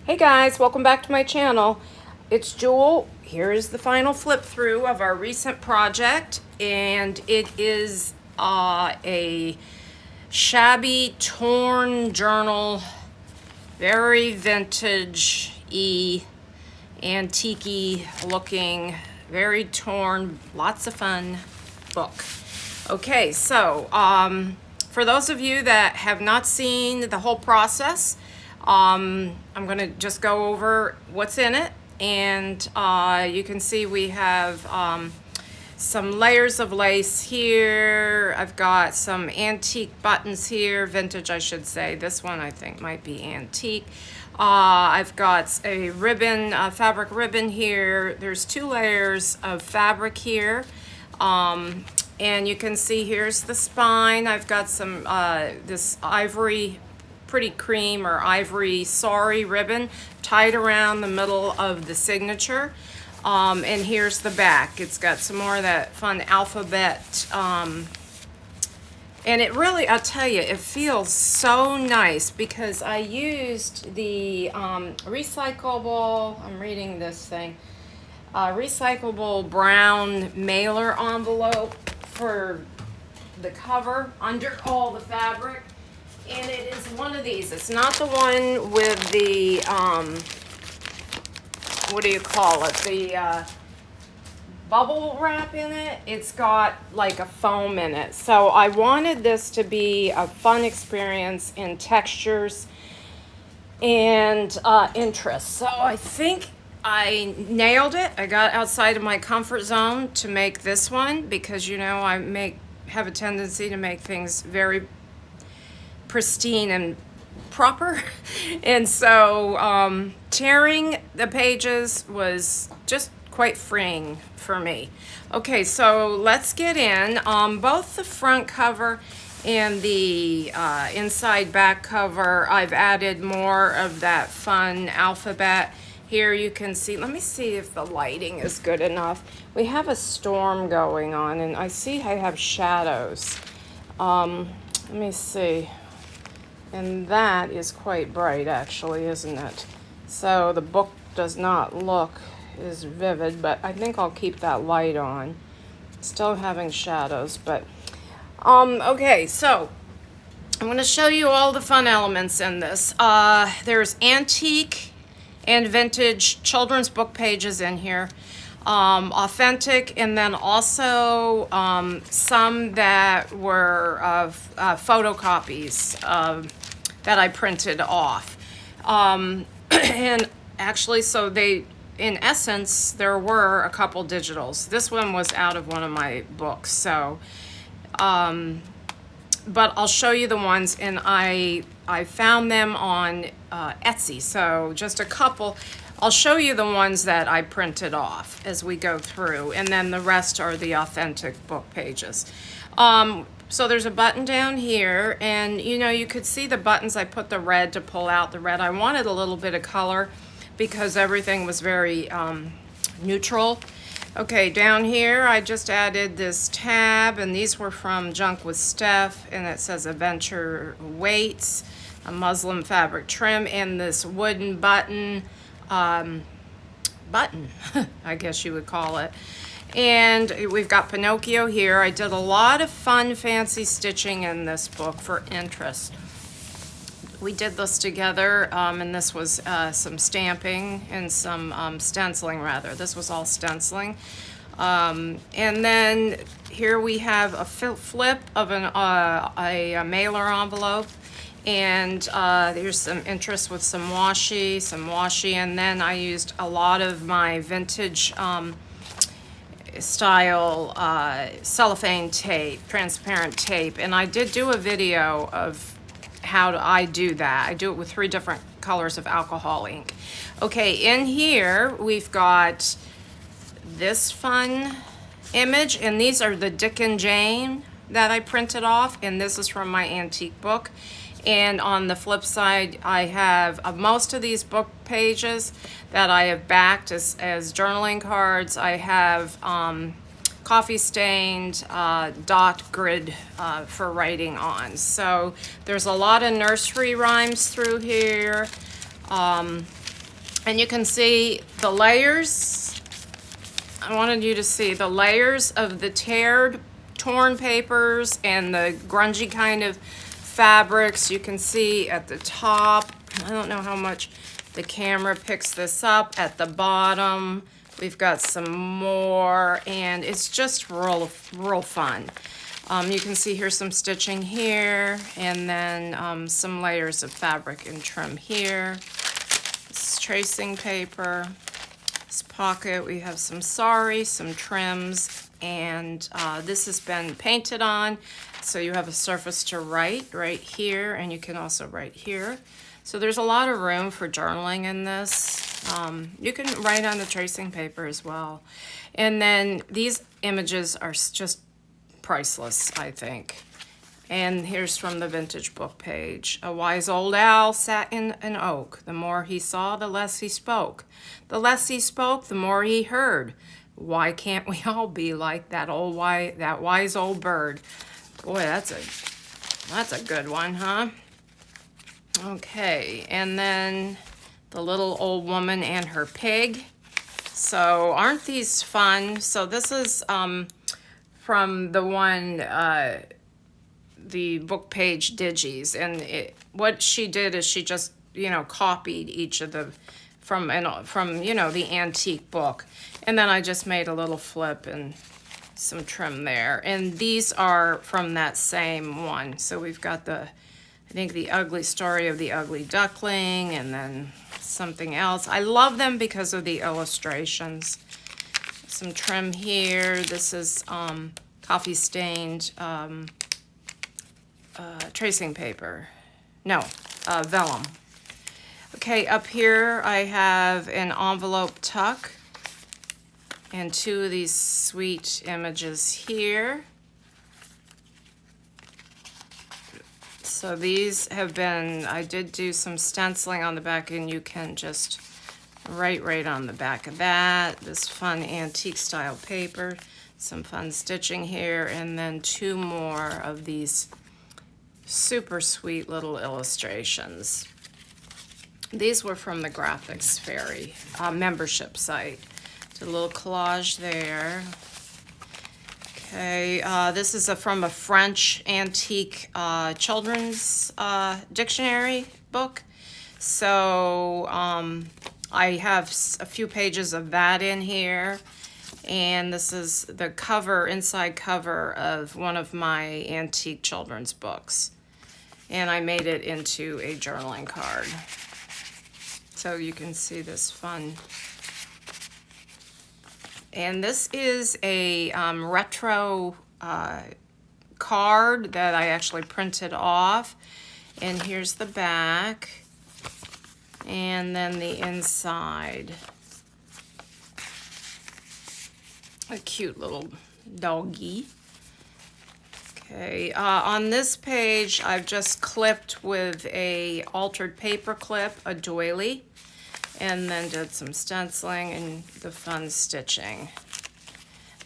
Hey guys, welcome back to my channel. It's Jewel. Here is the final flip through of our recent project, and it is a shabby, torn journal, very vintage-y, antique-y looking, very torn, lots of fun book. Okay, so for those of you that have not seen the whole process, I'm going to just go over what's in it, and you can see we have some layers of lace here. I've got some antique buttons here, vintage I should say. This one I think might be antique. I've got a ribbon, fabric ribbon here. There's 2 layers of fabric here. And you can see here's the spine. I've got some, this ivory, pretty cream or ivory sari ribbon tied around the middle of the signature. And here's the back. It's got some more of that fun alphabet. And it really, I'll tell you, it feels so nice because I used the recyclable, I'm reading this thing, recyclable brown mailer envelope for the cover under all the fabric. And it is one of these. It's not the one with the, what do you call it? The bubble wrap in it. It's got like a foam in it. So I wanted this to be a fun experience in textures and interest. So I think I nailed it. I got outside of my comfort zone to make this one because, you know, I have a tendency to make things very pristine and proper. And so tearing the pages was just quite freeing for me. Okay, so let's get in. Both the front cover and the inside back cover, I've added more of that fun alphabet. Here you can see, let me see if the lighting is good enough. We have a storm going on and I see I have shadows. Let me see. And that is quite bright actually, isn't it? So the book does not look as vivid, but I think I'll keep that light on. Still having shadows, but okay, so I'm going to show you all the fun elements in this. There's antique and vintage children's book pages in here. Authentic, and then also some that were photocopies that I printed off. And actually, so they, in essence, there were a couple digitals. This one was out of one of my books, so, but I'll show you the ones, and I found them on Etsy, so just a couple. I'll show you the ones that I printed off as we go through, and then the rest are the authentic book pages. So there's a button down here, and you know, you could see the buttons. I put the red to pull out the red. I wanted a little bit of color because everything was very neutral. Okay, down here I just added this tab, and these were from Junk with Steph, and it says Adventure Weights, a muslin fabric trim, and this wooden button, I guess you would call it. And we've got Pinocchio here. I did a lot of fun, fancy stitching in this book for interest. We did this together, and this was some stamping and some stenciling, rather. This was all stenciling. And then here we have a flip of a mailer envelope. And there's some interest with some washi, and then I used a lot of my vintage style cellophane tape, transparent tape, and I did do a video of how I do that. I do it with 3 different colors of alcohol ink. Okay, in here we've got this fun image, and these are the Dick and Jane that I printed off, and this is from my antique book. And on the flip side, I have most of these book pages that I have backed as journaling cards. I have coffee stained dot grid for writing on. So there's a lot of nursery rhymes through here. And you can see the layers. I wanted you to see the layers of the torn papers and the grungy kind of fabrics. You can see at the top, I don't know how much the camera picks this up. At the bottom, we've got some more, and it's just real fun. You can see here's some stitching here, and then some layers of fabric and trim here. This is tracing paper. This pocket, we have some sari, some trims, and this has been painted on, so you have a surface to write right here, and you can also write here. So there's a lot of room for journaling in this. You can write on the tracing paper as well. And then these images are just priceless, I think. And here's from the vintage book page. A wise old owl sat in an oak. The more he saw, the less he spoke. The less he spoke, the more he heard. Why can't we all be like that wise old bird? Boy, that's a good one, huh? Okay, and then the little old woman and her pig. So aren't these fun? So this is from the one, the book page Digis, and what she did is she just, copied each of the, from the antique book. And then I just made a little flip and some trim there. And these are from that same one. So we've got I think the ugly story of the ugly duckling, and then something else. I love them because of the illustrations. Some trim here. This is coffee stained tracing paper. No, vellum. Okay, up here I have an envelope tuck and two of these sweet images here. So these have been, I did do some stenciling on the back, and you can just write right on the back of that. This fun antique style paper, some fun stitching here, and then two more of these super sweet little illustrations. These were from the Graphics Fairy membership site. Did a little collage there. Okay, this is from a French antique children's dictionary book. So I have a few pages of that in here. And this is the cover, inside cover of one of my antique children's books. And I made it into a journaling card. So you can see this fun. And this is a retro card that I actually printed off. And here's the back. And then the inside. A cute little doggy. Okay, on this page, I've just clipped with a altered paper clip, a doily, and then did some stenciling and the fun stitching.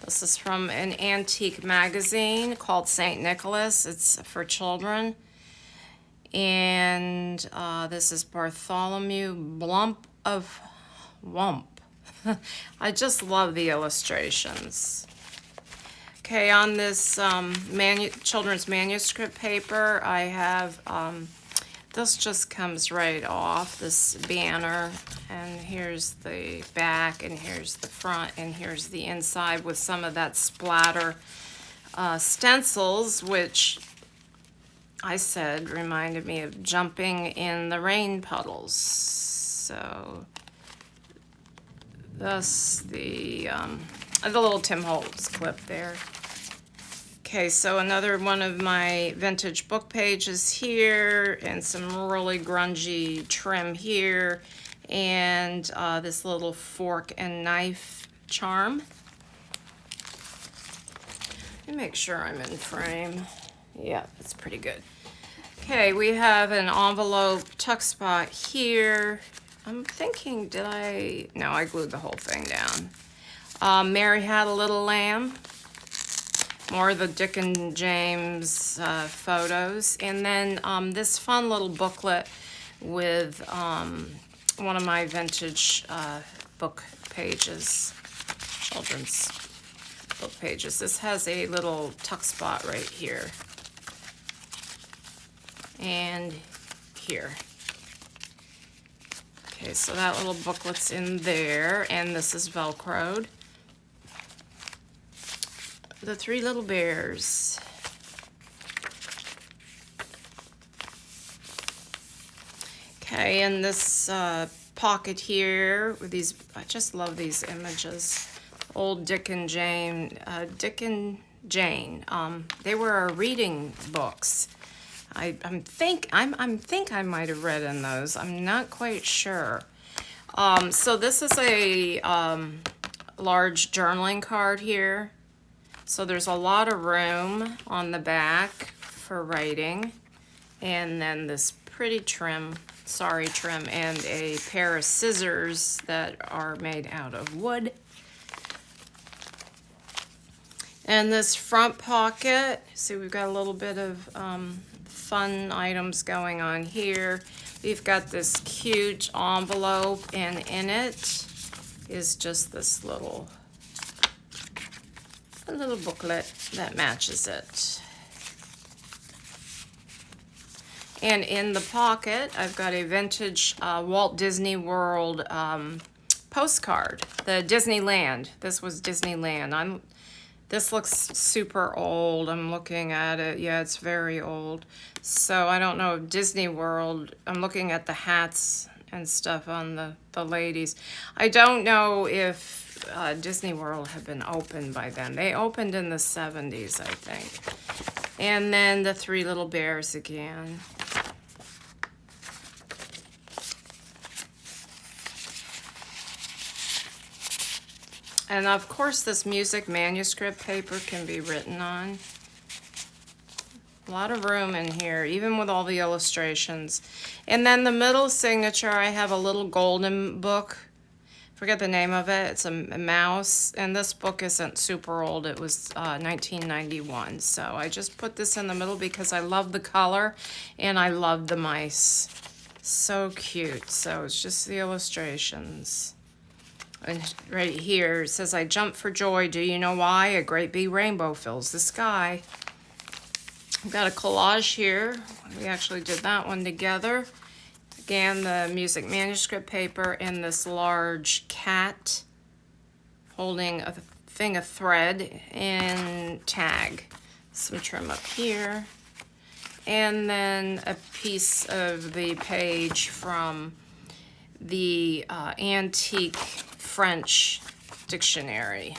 This is from an antique magazine called St. Nicholas. It's for children. And this is Bartholomew Blump of Wump. I just love the illustrations. Okay, on this children's manuscript paper, I have, this just comes right off, this banner, and here's the back, and here's the front, and here's the inside with some of that splatter stencils, which I said reminded me of jumping in the rain puddles. So thus the little Tim Holtz clip there. Okay, so another one of my vintage book pages here, and some really grungy trim here, and this little fork and knife charm. Let me make sure I'm in frame. Yeah, that's pretty good. Okay, we have an envelope tuck spot here. I'm thinking, no, I glued the whole thing down. Mary Had a Little Lamb. More of the Dick and James photos. And then this fun little booklet with one of my vintage book pages, children's book pages. This has a little tuck spot right here and here. Okay, so that little booklet's in there, and this is Velcroed. The Three Little Bears. Okay, and this pocket here with these, I just love these images. Old Dick and Jane, they were reading books. I think I might have read in those. I'm not quite sure. So this is a large journaling card here. So there's a lot of room on the back for writing. And then this pretty trim, and a pair of scissors that are made out of wood. And this front pocket, see, we've got a little bit of fun items going on here. We've got this cute envelope, and in it is just this little booklet that matches it. And in the pocket, I've got a vintage Walt Disney World postcard. The Disneyland. This was Disneyland. This looks super old. I'm looking at it. Yeah, it's very old. So I don't know if Disney World, I'm looking at the hats and stuff on the ladies. I don't know if Disney World had been opened by then. They opened in the 70s, I think. And then the Three Little Bears again. And of course, this music manuscript paper can be written on. A lot of room in here, even with all the illustrations. And then the middle signature, I have a little golden book. Forget the name of it. It's a mouse. And this book isn't super old. It was 1991. So I just put this in the middle because I love the color and I love the mice. So cute. So it's just the illustrations. And right here, it says, I jump for joy. Do you know why? A great big rainbow fills the sky. I've got a collage here. We actually did that one together. Again, the music manuscript paper and this large cat holding a thing of thread and tag. Some trim up here. And then a piece of the page from the antique French dictionary,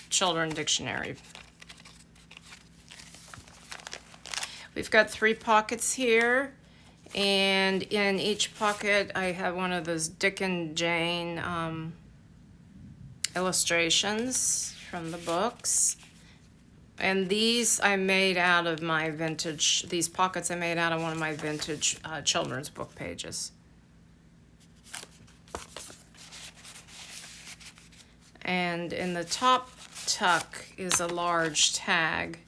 children dictionary. We've got 3 pockets here, and in each pocket I have one of those Dick and Jane illustrations from the books. And these I made out of my vintage, these pockets I made out of one of my vintage children's book pages. And in the top tuck is a large tag,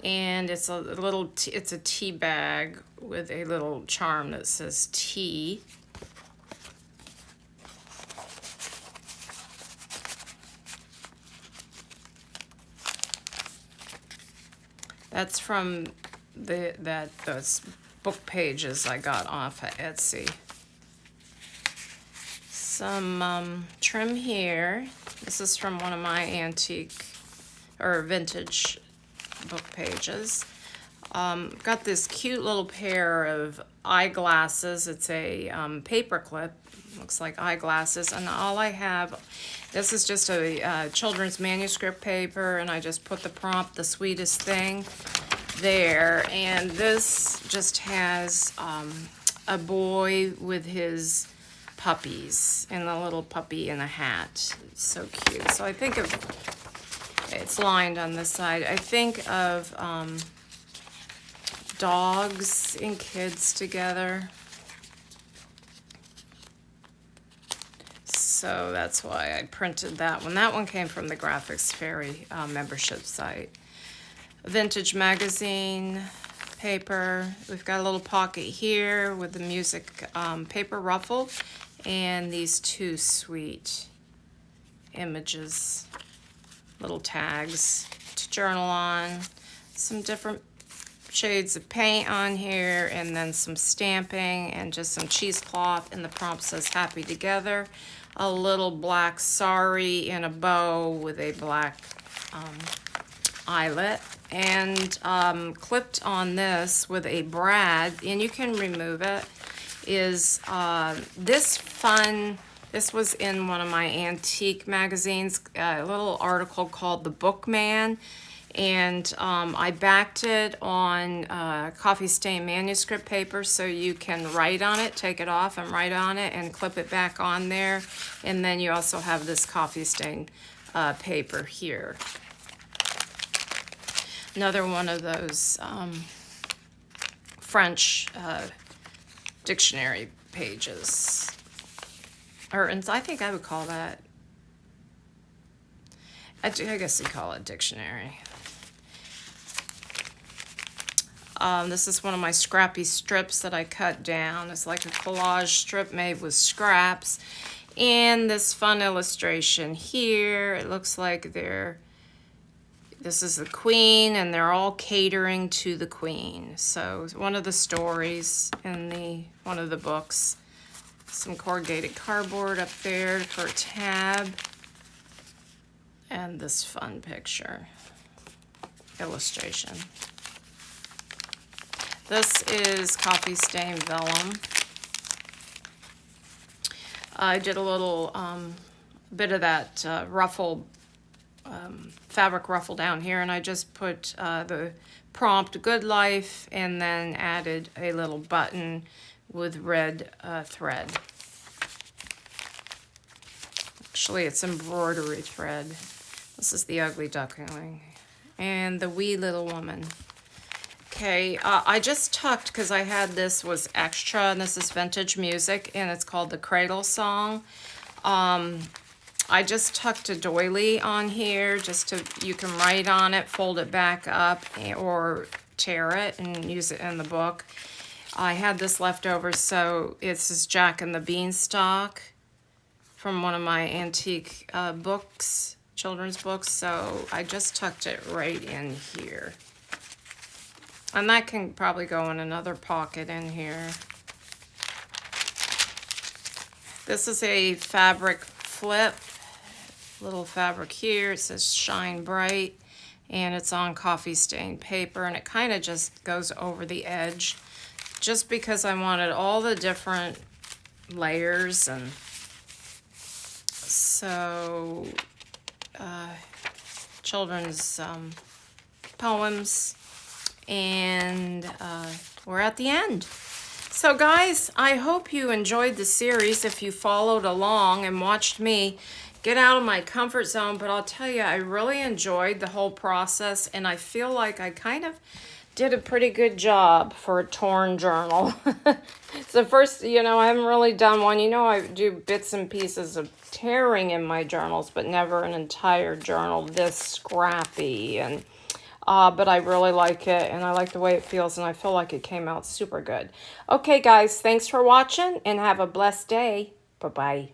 and it's it's a tea bag with a little charm that says tea. That's from those book pages I got off of Etsy. Some trim here. This is from one of my antique or vintage book pages. Got this cute little pair of eyeglasses. It's a paper clip. Looks like eyeglasses. And all I have, this is just a children's manuscript paper, and I just put the prompt, the sweetest thing, there. And this just has a boy with his puppies and a little puppy in a hat. It's so cute. So I think of, it's lined on this side. I think of dogs and kids together. So that's why I printed that one. That one came from the Graphics Fairy membership site. Vintage magazine. paper. We've got a little pocket here with the music paper ruffle, and these two sweet images, little tags to journal on, some different shades of paint on here, and then some stamping and just some cheesecloth, and the prompt says happy together. A little black sari in a bow with a black eyelet, and clipped on this with a brad, and you can remove it, is this was in one of my antique magazines, a little article called The Bookman, and I backed it on coffee stain manuscript paper, so you can write on it, take it off and write on it and clip it back on there. And then you also have this coffee stain paper here. Another one of those French dictionary pages. Or I think I would call that, I guess you call it dictionary. This is one of my scrappy strips that I cut down. It's like a collage strip made with scraps. And this fun illustration here, it looks like this is the queen, and they're all catering to the queen. So one of the stories in one of the books. Some corrugated cardboard up there for a tab. And this fun picture illustration. This is coffee stain vellum. I did a little bit of that fabric ruffle down here, and I just put the prompt Good Life, and then added a little button with red thread. Actually, it's embroidery thread. This is the ugly duckling and the wee little woman. Okay, I just tucked, because I had this was extra, and this is vintage music, and it's called the Cradle Song. I just tucked a doily on here, you can write on it, fold it back up, or tear it and use it in the book. I had this left over, so this is Jack and the Beanstalk from one of my antique books, children's books, so I just tucked it right in here. And that can probably go in another pocket in here. This is a fabric flip, little fabric here. It says Shine Bright, and it's on coffee stain paper, and it kind of just goes over the edge, just because I wanted all the different layers. And so children's poems, and we're at the end. So guys, I hope you enjoyed the series if you followed along and watched me get out of my comfort zone. But I'll tell you, I really enjoyed the whole process, and I feel like I kind of did a pretty good job for a torn journal. So first, I haven't really done one. I do bits and pieces of tearing in my journals, but never an entire journal this scrappy. And but I really like it, and I like the way it feels, and I feel like it came out super good. Okay, guys, thanks for watching, and have a blessed day. Bye-bye.